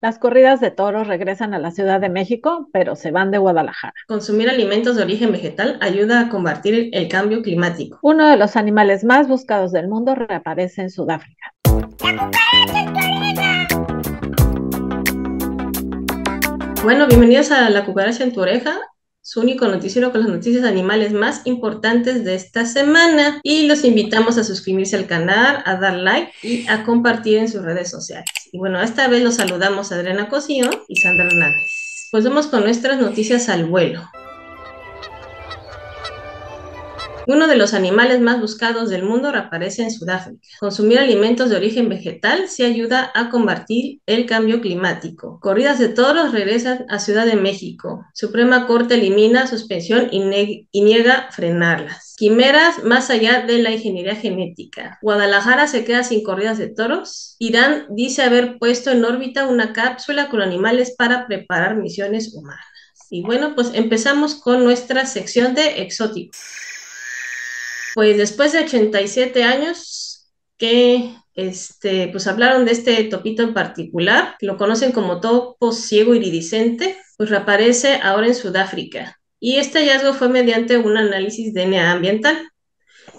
Las corridas de toros regresan a la Ciudad de México, pero se van de Guadalajara. Consumir alimentos de origen vegetal ayuda a combatir el cambio climático. Uno de los animales más buscados del mundo reaparece en Sudáfrica. Bueno, bienvenidos a La Cucaracha en tu Oreja, su único noticiero con las noticias animales más importantes de esta semana. Y los invitamos a suscribirse al canal, a dar like y a compartir en sus redes sociales. Y bueno, esta vez los saludamos Adriana Cosío y Sandra Hernández. Pues vamos con nuestras noticias al vuelo. Uno de los animales más buscados del mundo reaparece en Sudáfrica. Consumir alimentos de origen vegetal sí ayuda a combatir el cambio climático. Corridas de toros regresan a Ciudad de México. Suprema Corte elimina suspensión y niega frenarlas. Quimeras más allá de la ingeniería genética. Guadalajara se queda sin corridas de toros. Irán dice haber puesto en órbita una cápsula con animales para preparar misiones humanas. Y bueno, pues empezamos con nuestra sección de exóticos. Pues después de 87 años que pues hablaron de este topito en particular, que lo conocen como topo ciego iridiscente, pues reaparece ahora en Sudáfrica. Y este hallazgo fue mediante un análisis de DNA ambiental.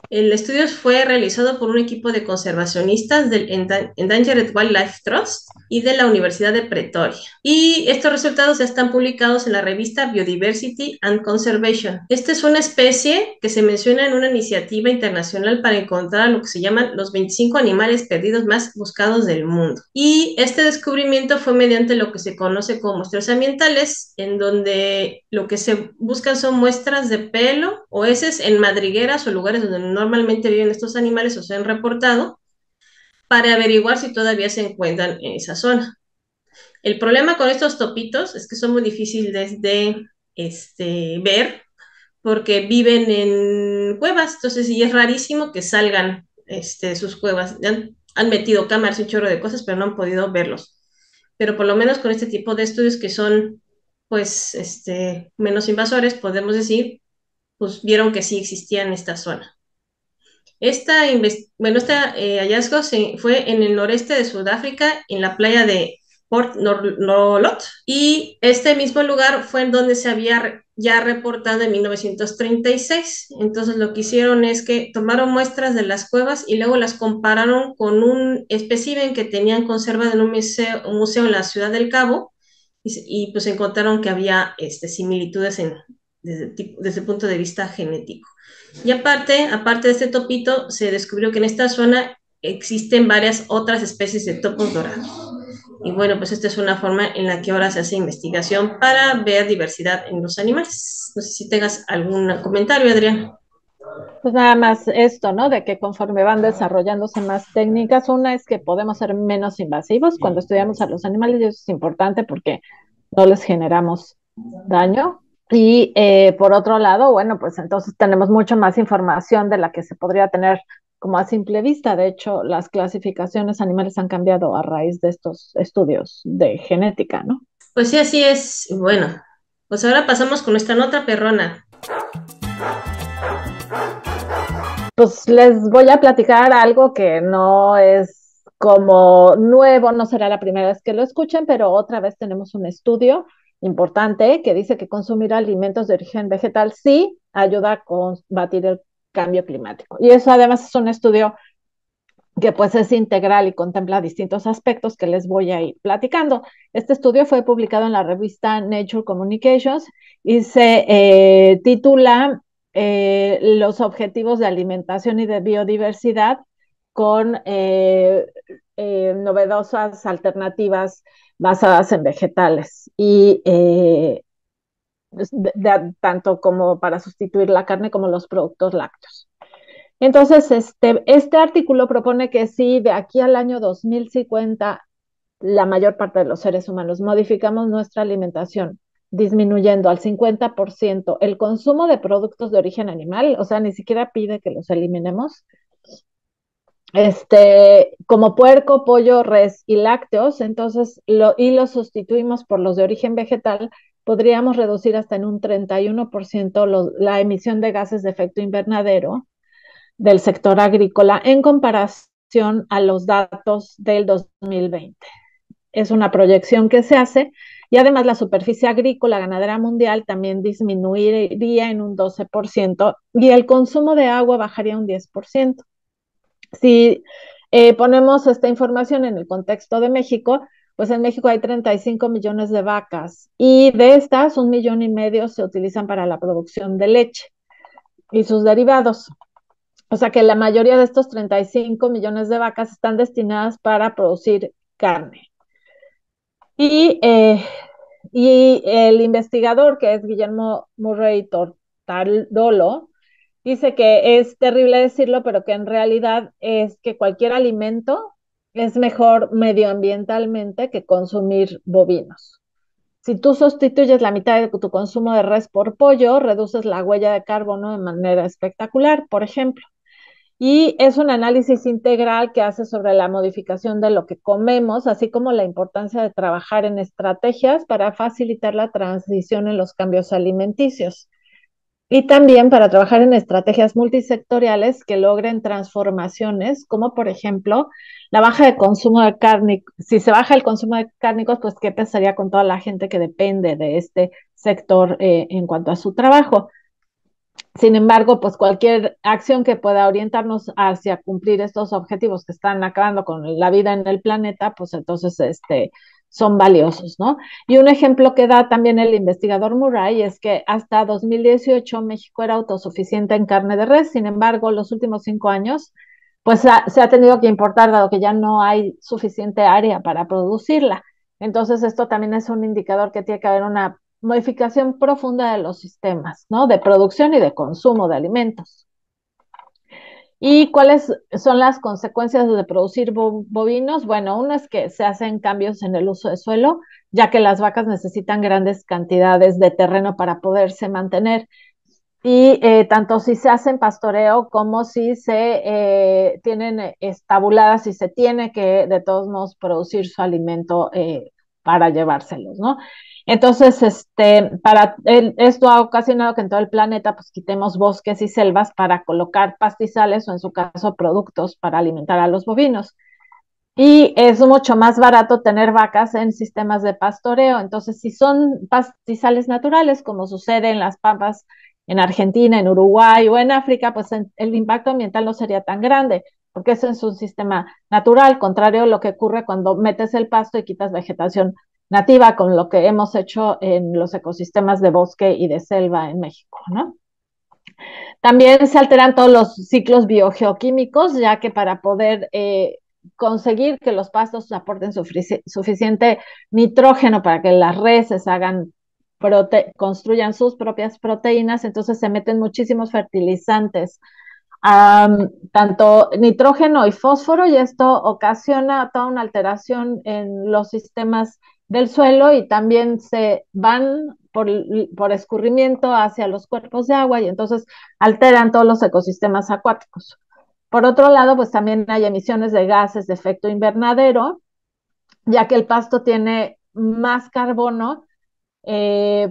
El estudio fue realizado por un equipo de conservacionistas del Endangered Wildlife Trust y de la Universidad de Pretoria. Y estos resultados ya están publicados en la revista Biodiversity and Conservation. Esta es una especie que se menciona en una iniciativa internacional para encontrar lo que se llaman los 25 animales perdidos más buscados del mundo. Y este descubrimiento fue mediante lo que se conoce como muestras ambientales, en donde lo que se buscan son muestras de pelo o heces en madrigueras o lugares donde normalmente viven estos animales o se han reportado, para averiguar si todavía se encuentran en esa zona. El problema con estos topitos es que son muy difíciles de ver porque viven en cuevas, entonces sí es rarísimo que salgan de sus cuevas. Han metido cámaras y un chorro de cosas, pero no han podido verlos. Pero por lo menos con este tipo de estudios que son pues menos invasores, podemos decir, pues vieron que sí existía en esta zona. Este hallazgo fue en el noreste de Sudáfrica, en la playa de Port Nolot, y este mismo lugar fue en donde se había ya reportado en 1936. Entonces lo que hicieron es que tomaron muestras de las cuevas y luego las compararon con un espécimen que tenían conservado en un museo en la ciudad del Cabo, y pues encontraron que había similitudes desde el punto de vista genético. Y aparte de este topito, se descubrió que en esta zona existen varias otras especies de topos dorados. Y bueno, pues esta es una forma en la que ahora se hace investigación para ver diversidad en los animales. No sé si tengas algún comentario, Adrián. Pues nada más esto, ¿no? De que conforme van desarrollándose más técnicas, una es que podemos ser menos invasivos cuando estudiamos a los animales y eso es importante porque no les generamos daño. Y por otro lado, bueno, pues entonces tenemos mucho más información de la que se podría tener como a simple vista. De hecho, las clasificaciones animales han cambiado a raíz de estos estudios de genética, ¿no? Pues sí, así es. Bueno, pues ahora pasamos con nuestra nota perrona. Pues les voy a platicar algo que no es como nuevo, no será la primera vez que lo escuchen, pero otra vez tenemos un estudio importante que dice que consumir alimentos de origen vegetal sí ayuda a combatir el cambio climático. Y eso además es un estudio que pues es integral y contempla distintos aspectos que les voy a ir platicando. Este estudio fue publicado en la revista Nature Communications y se titula Los objetivos de alimentación y de biodiversidad con novedosas alternativas basadas en vegetales y tanto como para sustituir la carne como los productos lácteos. Entonces, este artículo propone que si de aquí al año 2050 la mayor parte de los seres humanos modificamos nuestra alimentación, disminuyendo al 50% el consumo de productos de origen animal, o sea, ni siquiera pide que los eliminemos, como puerco, pollo, res y lácteos, entonces, los sustituimos por los de origen vegetal, podríamos reducir hasta en un 31% la emisión de gases de efecto invernadero del sector agrícola en comparación a los datos del 2020. es una proyección que se hace, y además la superficie agrícola ganadera mundial también disminuiría en un 12% y el consumo de agua bajaría un 10%. Si ponemos esta información en el contexto de México, pues en México hay 35 millones de vacas y de estas 1,5 millones se utilizan para la producción de leche y sus derivados. O sea que la mayoría de estos 35 millones de vacas están destinadas para producir carne. Y, eh, y el investigador, que es Guillermo Murray Tortaldolo, dice que es terrible decirlo, pero que en realidad es que cualquier alimento es mejor medioambientalmente que consumir bovinos. Si tú sustituyes la mitad de tu consumo de res por pollo, reduces la huella de carbono de manera espectacular, por ejemplo. Y es un análisis integral que hace sobre la modificación de lo que comemos, así como la importancia de trabajar en estrategias para facilitar la transición en los cambios alimenticios. Y también para trabajar en estrategias multisectoriales que logren transformaciones, como por ejemplo la baja de consumo de carne. Si se baja el consumo de cárnicos, pues qué pasaría con toda la gente que depende de este sector en cuanto a su trabajo. Sin embargo, pues cualquier acción que pueda orientarnos hacia cumplir estos objetivos que están acabando con la vida en el planeta, pues entonces son valiosos, ¿no? Y un ejemplo que da también el investigador Murray es que hasta 2018 México era autosuficiente en carne de res. Sin embargo, los últimos 5 años, pues se ha tenido que importar, dado que ya no hay suficiente área para producirla. Entonces, esto también es un indicador que tiene que haber una modificación profunda de los sistemas, ¿no? De producción y de consumo de alimentos. ¿Y cuáles son las consecuencias de producir bovinos? Bueno, una es que se hacen cambios en el uso de suelo, ya que las vacas necesitan grandes cantidades de terreno para poderse mantener. Y tanto si se hacen pastoreo como si se tienen estabuladas, si se tiene que de todos modos producir su alimento para llevárselos, ¿no? Entonces, esto ha ocasionado que en todo el planeta pues quitemos bosques y selvas para colocar pastizales o en su caso productos para alimentar a los bovinos. Y es mucho más barato tener vacas en sistemas de pastoreo. Entonces, si son pastizales naturales, como sucede en las pampas en Argentina, en Uruguay o en África, pues el impacto ambiental no sería tan grande, porque eso es un sistema natural, contrario a lo que ocurre cuando metes el pasto y quitas vegetación nativa, con lo que hemos hecho en los ecosistemas de bosque y de selva en México, ¿no? También se alteran todos los ciclos biogeoquímicos, ya que para poder conseguir que los pastos aporten suficiente nitrógeno para que las reses construyan sus propias proteínas, entonces se meten muchísimos fertilizantes, tanto nitrógeno y fósforo, y esto ocasiona toda una alteración en los sistemas del suelo y también se van por escurrimiento hacia los cuerpos de agua y entonces alteran todos los ecosistemas acuáticos. Por otro lado, pues también hay emisiones de gases de efecto invernadero, ya que el pasto tiene más carbono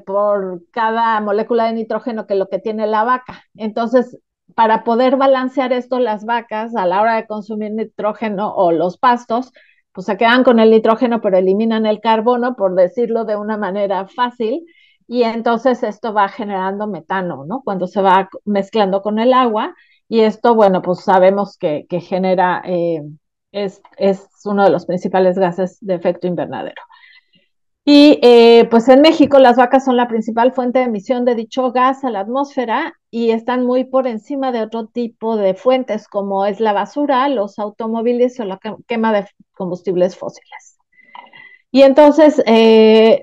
por cada molécula de nitrógeno que lo que tiene la vaca. Entonces, para poder balancear esto, las vacas a la hora de consumir nitrógeno o los pastos, pues se quedan con el nitrógeno, pero eliminan el carbono, por decirlo de una manera fácil, y entonces esto va generando metano, ¿no? Cuando se va mezclando con el agua, y esto, bueno, pues sabemos que genera, es uno de los principales gases de efecto invernadero. Y pues en México las vacas son la principal fuente de emisión de dicho gas a la atmósfera y están muy por encima de otro tipo de fuentes como es la basura, los automóviles o la quema de combustibles fósiles. Y entonces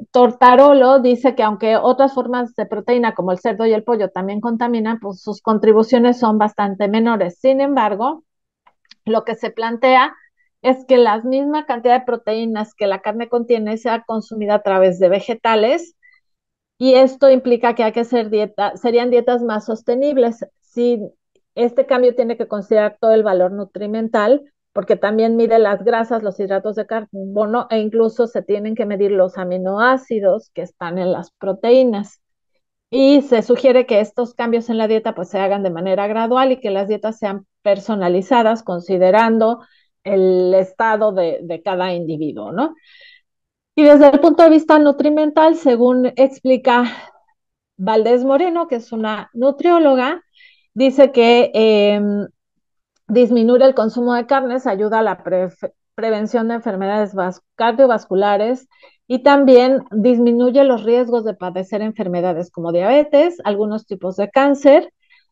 Tortarolo dice que aunque otras formas de proteína como el cerdo y el pollo también contaminan, pues sus contribuciones son bastante menores. Sin embargo, lo que se plantea es que la misma cantidad de proteínas que la carne contiene sea consumida a través de vegetales y esto implica que hay que hacer serían dietas más sostenibles. Si este cambio tiene que considerar todo el valor nutrimental, porque también mide las grasas, los hidratos de carbono e incluso se tienen que medir los aminoácidos que están en las proteínas. Y se sugiere que estos cambios en la dieta pues se hagan de manera gradual y que las dietas sean personalizadas considerando el estado de cada individuo, ¿no? Y desde el punto de vista nutrimental, según explica Valdés Moreno, que es una nutrióloga, dice que disminuir el consumo de carnes ayuda a la prevención de enfermedades cardiovasculares y también disminuye los riesgos de padecer enfermedades como diabetes, algunos tipos de cáncer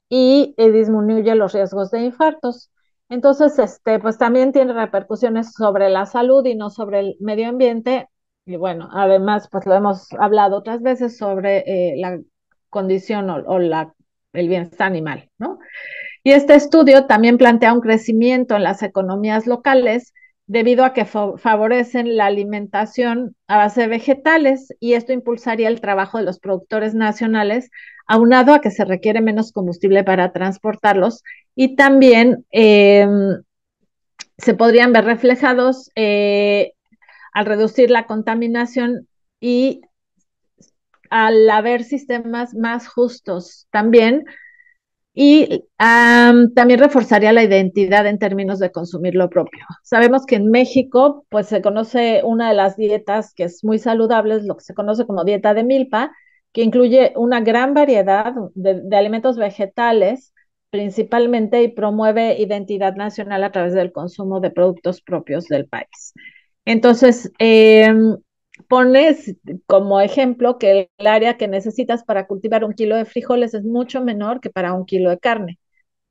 y disminuye los riesgos de infartos. Entonces, pues también tiene repercusiones sobre la salud y no sobre el medio ambiente. Y bueno, además, pues lo hemos hablado otras veces sobre la condición el bienestar animal, ¿no? Y este estudio también plantea un crecimiento en las economías locales debido a que favorecen la alimentación a base de vegetales y esto impulsaría el trabajo de los productores nacionales, aunado a que se requiere menos combustible para transportarlos y también se podrían ver reflejados al reducir la contaminación y al haber sistemas más justos también y también reforzaría la identidad en términos de consumir lo propio. Sabemos que en México, pues se conoce una de las dietas que es muy saludable, es lo que se conoce como dieta de milpa, que incluye una gran variedad de alimentos vegetales principalmente y promueve identidad nacional a través del consumo de productos propios del país. Entonces, pones como ejemplo que el área que necesitas para cultivar 1 kilo de frijoles es mucho menor que para 1 kilo de carne.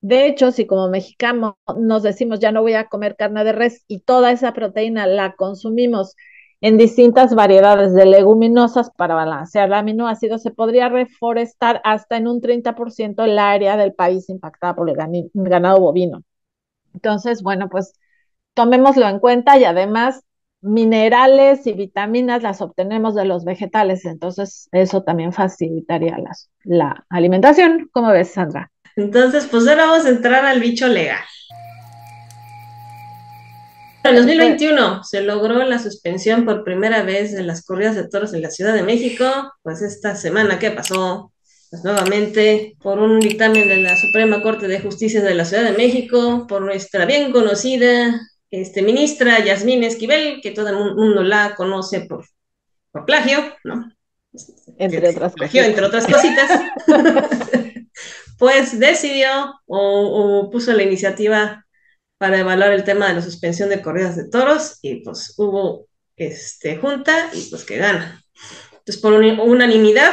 De hecho, si como mexicanos nos decimos ya no voy a comer carne de res y toda esa proteína la consumimos en distintas variedades de leguminosas para balancear el aminoácido, se podría reforestar hasta en un 30% el área del país impactada por el ganado bovino. Entonces, bueno, pues tomémoslo en cuenta y además minerales y vitaminas las obtenemos de los vegetales, entonces eso también facilitaría la alimentación. ¿Cómo ves, Sandra? Entonces, pues ahora vamos a entrar al bicho legal. En Pues, 2021 se logró la suspensión por primera vez de las corridas de toros en la Ciudad de México, pues esta semana que pasó, pues nuevamente por un dictamen de la Suprema Corte de Justicia de la Ciudad de México, por nuestra bien conocida ministra Yasmín Esquivel, que todo el mundo la conoce por plagio, ¿no? entre otras Plagió, cositas. entre otras cositas, pues decidió o puso la iniciativa para evaluar el tema de la suspensión de corridas de toros y pues hubo junta y pues que gana. Entonces, por unanimidad,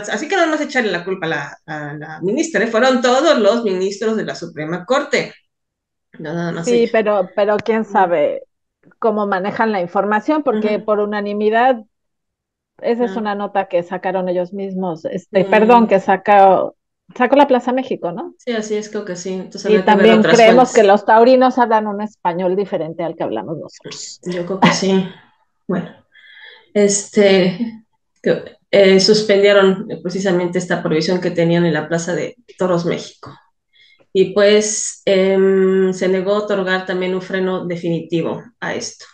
así que no vamos a echarle la culpa a la ministra, fueron todos los ministros de la Suprema Corte, no nada más Sí, ella. pero quién sabe cómo manejan la información, Uh porque -huh. por unanimidad, esa es No. una nota que sacaron ellos mismos, perdón, Mm, sacó la Plaza México, ¿no? sí, así es, creo que sí. Entonces Y habría que ver también otras creemos que fuentes. los taurinos hablan un español diferente al que hablamos nosotros. Yo creo que sí. Bueno, suspendieron precisamente esta prohibición que tenían en la Plaza de Toros México. Y pues se negó a otorgar también un freno definitivo a esto.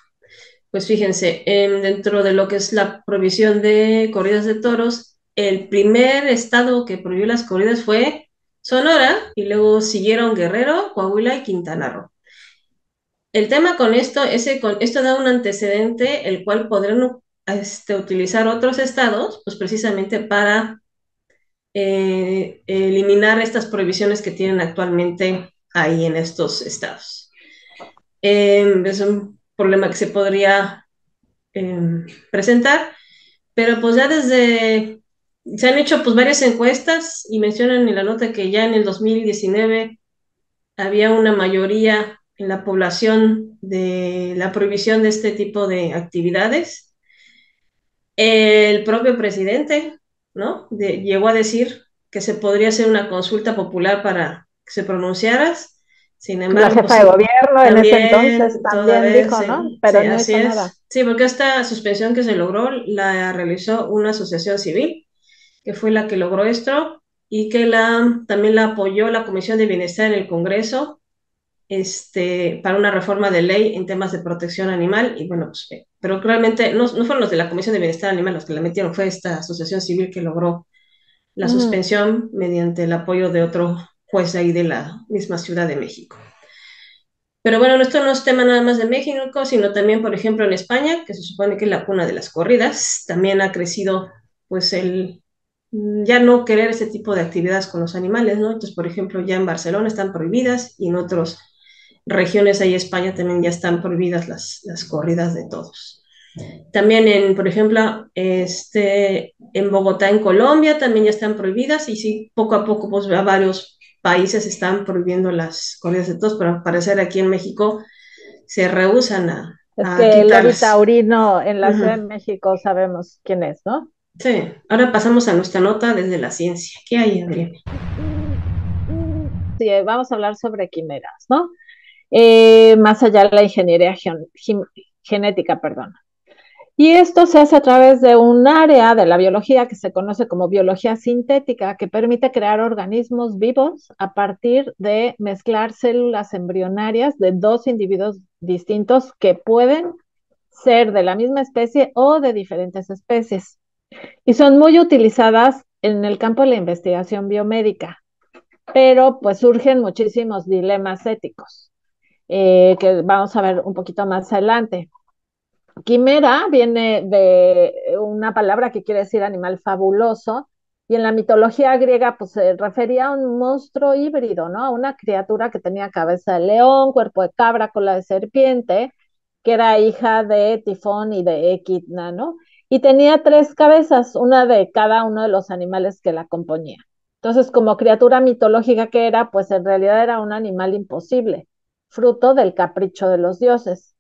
Pues fíjense, dentro de lo que es la prohibición de corridas de toros, el primer estado que prohibió las corridas fue Sonora y luego siguieron Guerrero, Coahuila y Quintana Roo. El tema con esto es que con esto da un antecedente el cual podrán utilizar otros estados, pues precisamente para eliminar estas prohibiciones que tienen actualmente ahí en estos estados. Es un problema que se podría presentar, pero pues ya se han hecho pues varias encuestas y mencionan en la nota que ya en el 2019 había una mayoría en la población de la prohibición de este tipo de actividades. El propio presidente, ¿no? Llegó a decir que se podría hacer una consulta popular para que se pronunciaras. Sin La embargo, pues jefa de sí, gobierno en ese entonces también, toda también vez, dijo, ¿no? sí, sí, Pero no así hizo nada. es. Sí, porque esta suspensión que se logró la realizó una asociación civil, que fue la que logró esto, y que también la apoyó la Comisión de Bienestar en el Congreso, para una reforma de ley en temas de protección animal, y bueno, pues, pero realmente no fueron los de la Comisión de Bienestar Animal los que la metieron, fue esta asociación civil que logró la Ujú. suspensión mediante el apoyo de otro juez ahí de la misma Ciudad de México. Pero bueno, esto no es tema nada más de México, sino también, por ejemplo, en España, que se supone que es la cuna de las corridas, también ha crecido pues el ya no querer ese tipo de actividades con los animales, ¿no? Entonces, por ejemplo, ya en Barcelona están prohibidas y en otras regiones ahí de España también ya están prohibidas las corridas de todos. También por ejemplo, en Bogotá, en Colombia, también ya están prohibidas y sí, poco a poco, pues a varios países están prohibiendo las corridas de toros, pero al parecer aquí en México se rehúsan Es a que el lobby quitarlas. taurino en la Ciudad de Ujú. México sabemos quién es, ¿no? Sí, ahora pasamos a nuestra nota desde la ciencia. ¿Qué hay, Adrián? Sí, vamos a hablar sobre quimeras, ¿no? Más allá de la ingeniería genética, perdón. Y esto se hace a través de un área de la biología que se conoce como biología sintética, que permite crear organismos vivos a partir de mezclar células embrionarias de dos individuos distintos que pueden ser de la misma especie o de diferentes especies. Y son muy utilizadas en el campo de la investigación biomédica, pero pues surgen muchísimos dilemas éticos que vamos a ver un poquito más adelante. Quimera viene de una palabra que quiere decir animal fabuloso, y en la mitología griega pues se refería a un monstruo híbrido, ¿no? A una criatura que tenía cabeza de león, cuerpo de cabra, cola de serpiente, que era hija de Tifón y de Equidna, ¿no? Y tenía tres cabezas, una de cada uno de los animales que la componía. Entonces, como criatura mitológica que era, pues en realidad era un animal imposible, fruto del capricho de los dioses.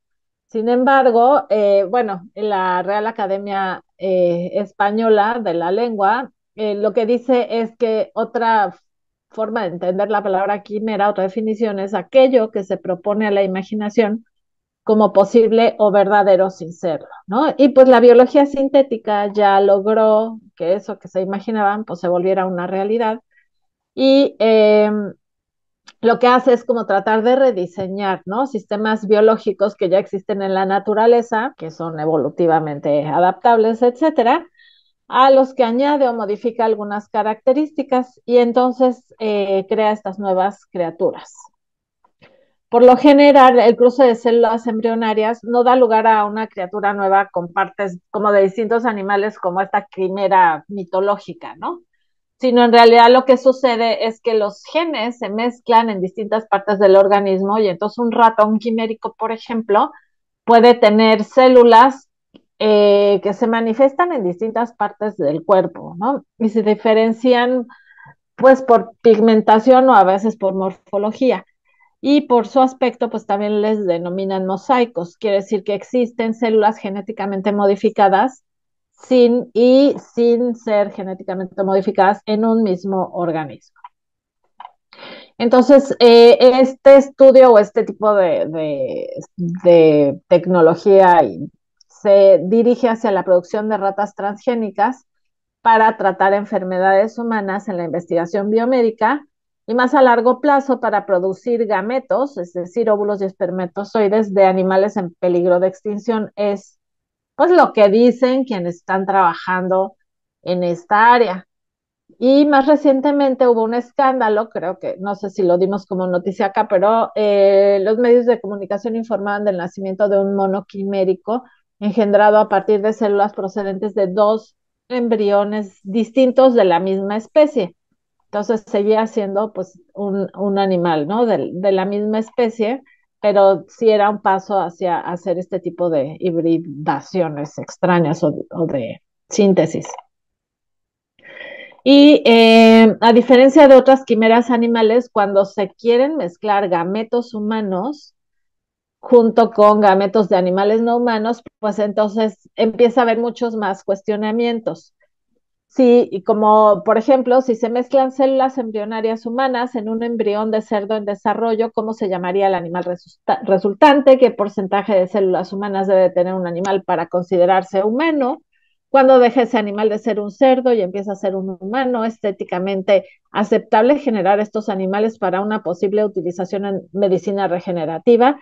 Sin embargo, bueno, en la Real Academia Española de la Lengua, lo que dice es que otra forma de entender la palabra quimera, otra definición, es aquello que se propone a la imaginación como posible o verdadero sin serlo, ¿no? Y pues la biología sintética ya logró que eso que se imaginaban pues se volviera una realidad y lo que hace es como tratar de rediseñar, ¿no? Sistemas biológicos que ya existen en la naturaleza, que son evolutivamente adaptables, etcétera, a los que añade o modifica algunas características y entonces crea estas nuevas criaturas. Por lo general, el cruce de células embrionarias no da lugar a una criatura nueva con partes como de distintos animales, como esta quimera mitológica, ¿no? Sino en realidad lo que sucede es que los genes se mezclan en distintas partes del organismo y entonces un ratón quimérico, por ejemplo, puede tener células que se manifiestan en distintas partes del cuerpo, ¿no? Y se diferencian pues por pigmentación o a veces por morfología. Y por su aspecto, pues también les denominan mosaicos. Quiere decir que existen células genéticamente modificadas sin ser genéticamente modificadas en un mismo organismo. Entonces, este estudio o este tipo de tecnología se dirige hacia la producción de ratas transgénicas para tratar enfermedades humanas en la investigación biomédica y más a largo plazo para producir gametos, es decir, óvulos y espermatozoides de animales en peligro de extinción. Es pues lo que dicen quienes están trabajando en esta área. Y más recientemente hubo un escándalo, creo que no sé si lo dimos como noticia acá, pero los medios de comunicación informaban del nacimiento de un mono quimérico engendrado a partir de células procedentes de dos embriones distintos de la misma especie. Entonces seguía siendo pues un animal, ¿no? De la misma especie, pero sí era un paso hacia hacer este tipo de hibridaciones extrañas o de síntesis. Y a diferencia de otras quimeras animales, cuando se quieren mezclar gametos humanos junto con gametos de animales no humanos, pues entonces empieza a haber muchos más cuestionamientos. Sí, y como por ejemplo, si se mezclan células embrionarias humanas en un embrión de cerdo en desarrollo, ¿cómo se llamaría el animal resultante? ¿Qué porcentaje de células humanas debe tener un animal para considerarse humano? Cuando deja ese animal de ser un cerdo y empieza a ser un humano, estéticamente aceptable generar estos animales para una posible utilización en medicina regenerativa,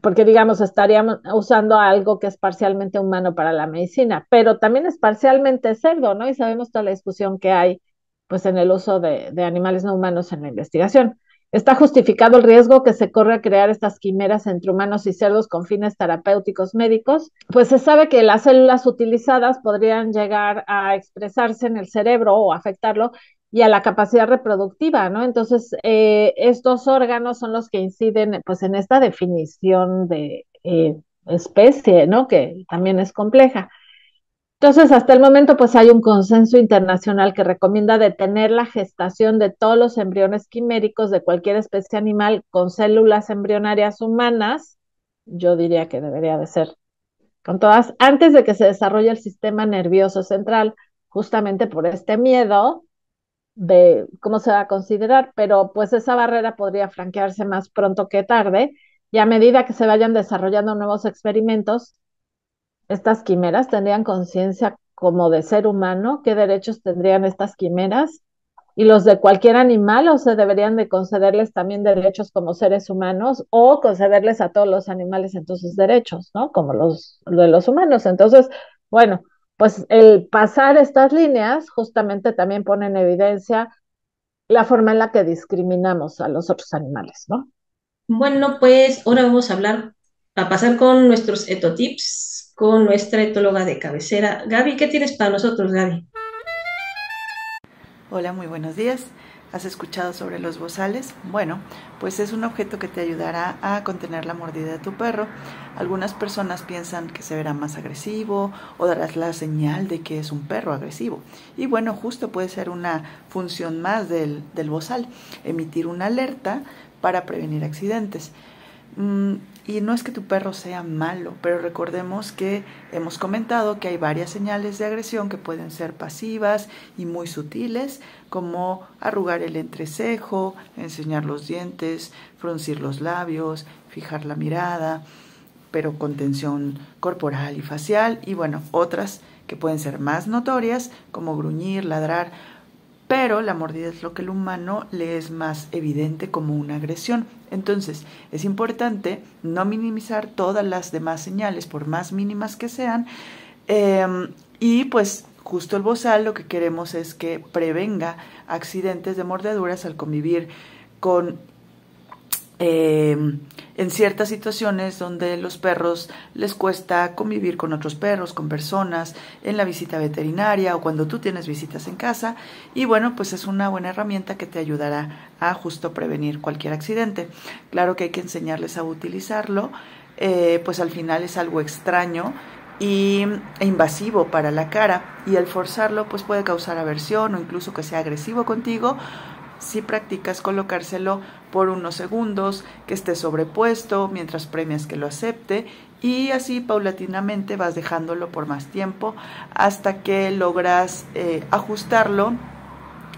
porque digamos estaríamos usando algo que es parcialmente humano para la medicina, pero también es parcialmente cerdo, ¿no? Y sabemos toda la discusión que hay pues en el uso de animales no humanos en la investigación. Está justificado el riesgo que se corre a crear estas quimeras entre humanos y cerdos con fines terapéuticos médicos, pues se sabe que las células utilizadas podrían llegar a expresarse en el cerebro o afectarlo y a la capacidad reproductiva, ¿no? Entonces, estos órganos son los que inciden, pues, en esta definición de especie, ¿no? Que también es compleja. Entonces, hasta el momento, pues hay un consenso internacional que recomienda detener la gestación de todos los embriones quiméricos de cualquier especie animal con células embrionarias humanas. Yo diría que debería de ser con todas, antes de que se desarrolle el sistema nervioso central, justamente por este miedo de cómo se va a considerar, pero pues esa barrera podría franquearse más pronto que tarde, y a medida que se vayan desarrollando nuevos experimentos, estas quimeras tendrían conciencia como de ser humano, qué derechos tendrían estas quimeras y los de cualquier animal, o se deberían de concederles también derechos como seres humanos o concederles a todos los animales entonces derechos, ¿no? Como los de los humanos. Entonces, bueno, pues el pasar estas líneas justamente también pone en evidencia la forma en la que discriminamos a los otros animales, ¿no? Bueno, pues ahora vamos a pasar con nuestros etotips, con nuestra etóloga de cabecera. Gaby, ¿qué tienes para nosotros, Gaby? Hola, muy buenos días. ¿Has escuchado sobre los bozales? Bueno, pues es un objeto que te ayudará a contener la mordida de tu perro. Algunas personas piensan que se verá más agresivo o darás la señal de que es un perro agresivo. Y bueno, justo puede ser una función más del bozal, emitir una alerta para prevenir accidentes. Y no es que tu perro sea malo, pero recordemos que hemos comentado que hay varias señales de agresión que pueden ser pasivas y muy sutiles, como arrugar el entrecejo, enseñar los dientes, fruncir los labios, fijar la mirada, pero con tensión corporal y facial, y bueno, otras que pueden ser más notorias, como gruñir, ladrar, pero la mordida es lo que el humano le es más evidente como una agresión. Entonces, es importante no minimizar todas las demás señales, por más mínimas que sean, y pues justo el bozal lo que queremos es que prevenga accidentes de mordeduras al convivir con en ciertas situaciones donde los perros les cuesta convivir con otros perros, con personas, en la visita veterinaria o cuando tú tienes visitas en casa. Y bueno, pues es una buena herramienta que te ayudará a justo prevenir cualquier accidente. Claro que hay que enseñarles a utilizarlo, pues al final es algo extraño e invasivo para la cara, y al forzarlo pues puede causar aversión o incluso que sea agresivo contigo. Si practicas colocárselo por unos segundos, que esté sobrepuesto mientras premias que lo acepte, y así paulatinamente vas dejándolo por más tiempo hasta que logras ajustarlo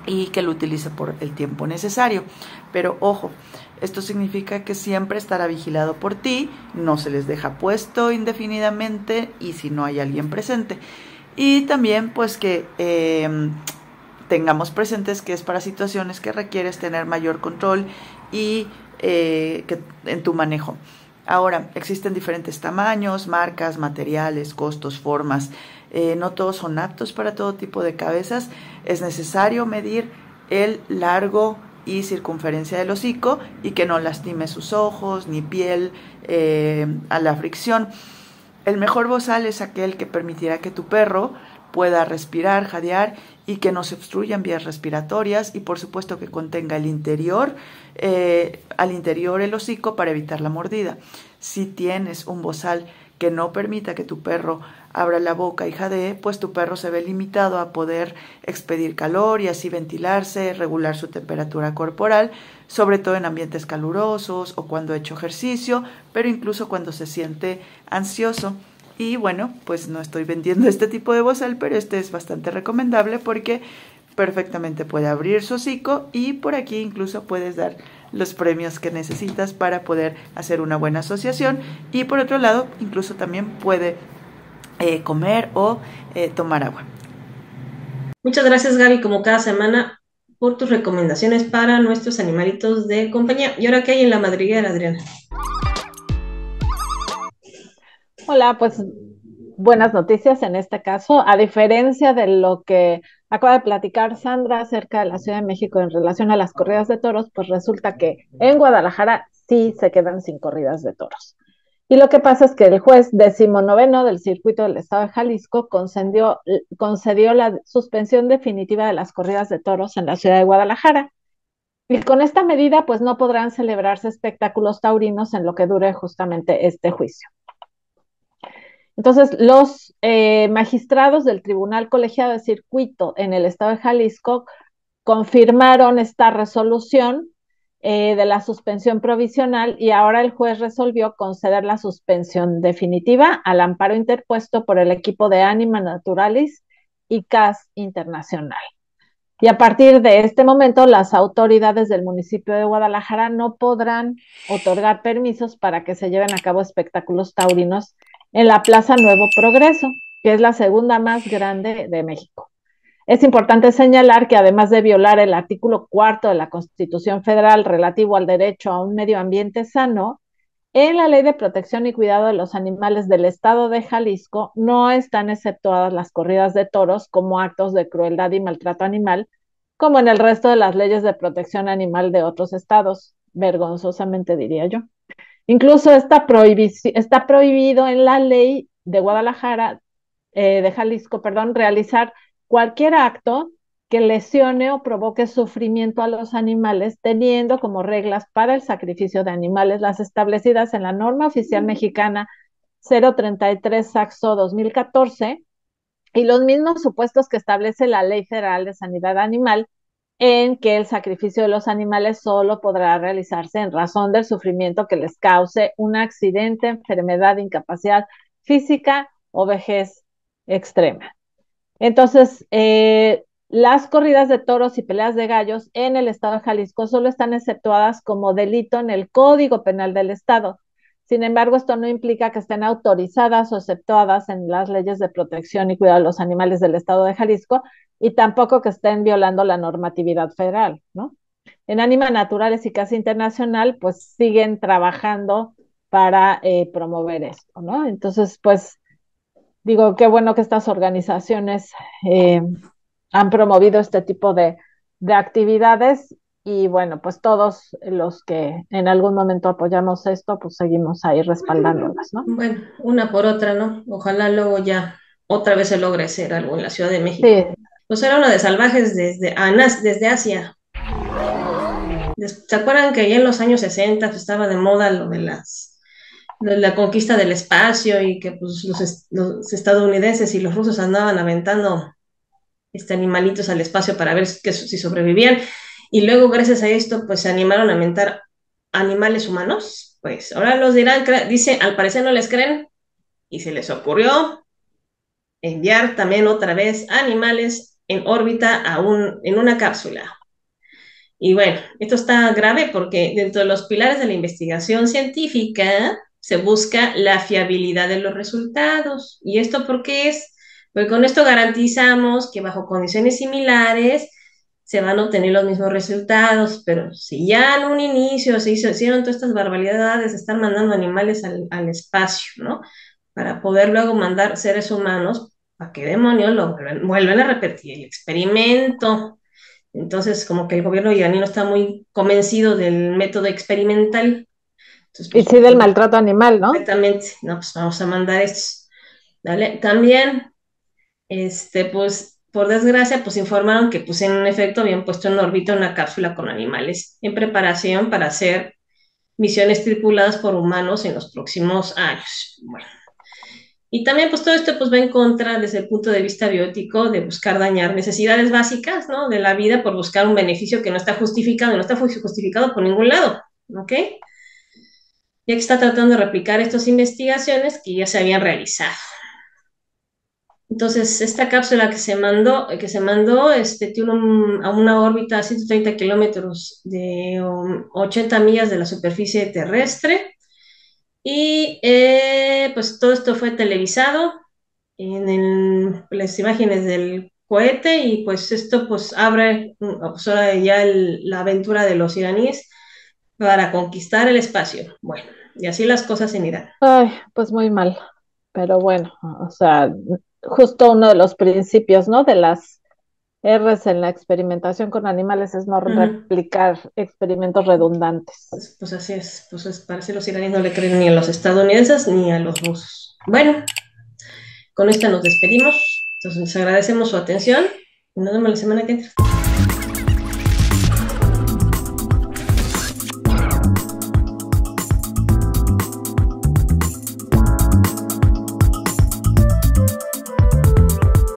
y que lo utilice por el tiempo necesario. Pero ojo, esto significa que siempre estará vigilado por ti, no se les deja puesto indefinidamente y si no hay alguien presente. Y también pues que tengamos presentes que es para situaciones que requieres tener mayor control y que en tu manejo. Ahora, existen diferentes tamaños, marcas, materiales, costos, formas. No todos son aptos para todo tipo de cabezas. Es necesario medir el largo y circunferencia del hocico y que no lastime sus ojos ni piel a la fricción. El mejor bozal es aquel que permitirá que tu perro pueda respirar, jadear y que no se obstruyan vías respiratorias, y por supuesto que contenga el interior, al interior el hocico para evitar la mordida. Si tienes un bozal que no permita que tu perro abra la boca y jadee, pues tu perro se ve limitado a poder expedir calor y así ventilarse, regular su temperatura corporal, sobre todo en ambientes calurosos o cuando ha hecho ejercicio, pero incluso cuando se siente ansioso. Y bueno, pues no estoy vendiendo este tipo de bozal, pero este es bastante recomendable porque perfectamente puede abrir su hocico y por aquí incluso puedes dar los premios que necesitas para poder hacer una buena asociación, y por otro lado incluso también puede comer o tomar agua. Muchas gracias, Gaby, como cada semana, por tus recomendaciones para nuestros animalitos de compañía. ¿Y ahora qué hay en la madriguera, Adriana? Hola, pues buenas noticias en este caso, a diferencia de lo que acaba de platicar Sandra acerca de la Ciudad de México en relación a las corridas de toros, pues resulta que en Guadalajara sí se quedan sin corridas de toros. Y lo que pasa es que el juez 19º del circuito del estado de Jalisco concedió la suspensión definitiva de las corridas de toros en la ciudad de Guadalajara. Y con esta medida, pues no podrán celebrarse espectáculos taurinos en lo que dure justamente este juicio. Entonces, los magistrados del Tribunal Colegiado de Circuito en el estado de Jalisco confirmaron esta resolución de la suspensión provisional y ahora el juez resolvió conceder la suspensión definitiva al amparo interpuesto por el equipo de Anima Naturalis y CAS Internacional. Y a partir de este momento, las autoridades del municipio de Guadalajara no podrán otorgar permisos para que se lleven a cabo espectáculos taurinos en la Plaza Nuevo Progreso, que es la segunda más grande de México. Es importante señalar que además de violar el artículo 4 de la Constitución Federal relativo al derecho a un medio ambiente sano, en la Ley de Protección y Cuidado de los Animales del Estado de Jalisco no están exceptuadas las corridas de toros como actos de crueldad y maltrato animal, como en el resto de las leyes de protección animal de otros estados, vergonzosamente diría yo. Incluso está prohibido en la ley de Guadalajara, de Jalisco, perdón, realizar cualquier acto que lesione o provoque sufrimiento a los animales, teniendo como reglas para el sacrificio de animales las establecidas en la norma oficial mexicana 033-SAXO 2014 y los mismos supuestos que establece la Ley Federal de Sanidad Animal, en que el sacrificio de los animales solo podrá realizarse en razón del sufrimiento que les cause un accidente, enfermedad, incapacidad física o vejez extrema. Entonces, las corridas de toros y peleas de gallos en el estado de Jalisco solo están exceptuadas como delito en el Código Penal del estado. Sin embargo, esto no implica que estén autorizadas o exceptuadas en las leyes de protección y cuidado de los animales del estado de Jalisco y tampoco que estén violando la normatividad federal, ¿no? En Anima Naturales y Casa Internacional, pues siguen trabajando para promover esto, ¿no? Entonces, pues digo, qué bueno que estas organizaciones han promovido este tipo de actividades y bueno, pues todos los que en algún momento apoyamos esto, pues seguimos ahí respaldándolas, ¿no? Bueno, una por otra, ¿no? Ojalá luego ya otra vez se logre hacer algo en la Ciudad de Sí, México. Pues era uno de salvajes desde Asia. ¿Se acuerdan que ya en los años 60 pues, estaba de moda lo de la conquista del espacio y que pues, los estadounidenses y los rusos andaban aventando animalitos al espacio para ver si sobrevivían? Y luego, gracias a esto, pues se animaron a aventar animales humanos. Pues ahora los dirán, dice, al parecer no les creen, y se les ocurrió enviar también otra vez animales en órbita en una cápsula. Y bueno, esto está grave porque dentro de los pilares de la investigación científica se busca la fiabilidad de los resultados. ¿Y esto por qué es? Pues con esto garantizamos que bajo condiciones similares se van a obtener los mismos resultados, pero si ya en un inicio hicieron todas estas barbaridades de estar mandando animales al espacio, ¿no? Para poder luego mandar seres humanos, ¿para qué demonios vuelven a repetir el experimento? Entonces, como que el gobierno iraní no está muy convencido del método experimental. Entonces, y pues, sí del maltrato animal, ¿no? completamente, no, pues vamos a mandar estos. ¿Vale? También, pues, por desgracia, pues informaron que, pues, en efecto, habían puesto en órbita una cápsula con animales en preparación para hacer misiones tripuladas por humanos en los próximos años. Bueno. Y también, pues todo esto pues, va en contra desde el punto de vista biótico de buscar dañar necesidades básicas, ¿no? De la vida por buscar un beneficio que no está justificado, no está justificado por ningún lado, ¿ok? Ya que está tratando de replicar estas investigaciones que ya se habían realizado. Entonces, esta cápsula que se mandó tiene a una órbita a 130 kilómetros de 80 millas de la superficie terrestre. Y pues todo esto fue televisado en las imágenes del cohete y pues esto pues abre pues ahora ya la aventura de los iraníes para conquistar el espacio. Bueno, y así las cosas en Irán. Ay, pues muy mal. pero bueno, o sea, justo uno de los principios, ¿no? De las R's en la experimentación con animales es no Ujú. replicar experimentos redundantes. Pues así es, parece que los iraníes no le creen ni a los estadounidenses ni a los rusos. Bueno, con esta nos despedimos. Entonces, les agradecemos su atención y nos vemos la semana que entra.